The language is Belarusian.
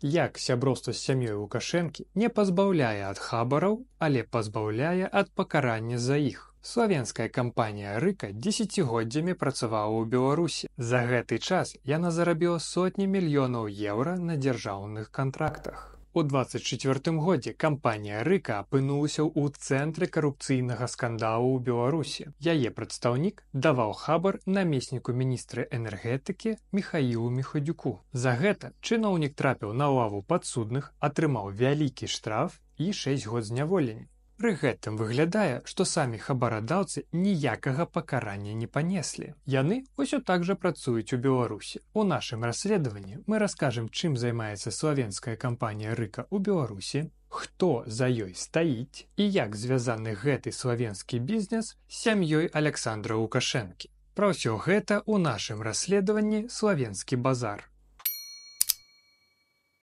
Як сяброўства з сям'ёй Лукашэнкі не пазбаўляе ад хабараў, але пазбаўляе ад пакарання за іх. Славенская кампанія «Рыка» дзесяцігоддзямі працавала ў Беларусі. За гэты час яна зарабіла сотні мільёнаў еўра на дзяржаўных кантрактах. У 24 годзе кампанія «Рыка» апынулася ў цэнтры карупцыйнага скандалу ў Беларусі. Яе прадстаўнік даваў хабар намесніку міністра энергетыкі Міхаілу Міхадзюку. За гэта чыноўнік трапіў на лаву падсудных, атрымаў вялікі штраф і 6 год зняволення. Пры гэтым выглядае, што самі хабарадаўцы ніякага пакарання не панеслі. Яны ўсё так жа працуюць у Беларусі. У нашым расследаванні мы раскажам, чым займаецца славенская кампанія «Рыка» у Беларусі, хто за ёй стаіць і як звязаны гэты славенскі бізнес з сям'ёй Аляксандра Лукашэнкі. Пра ўсё гэта ў нашым расследаванні «Славенскі базар».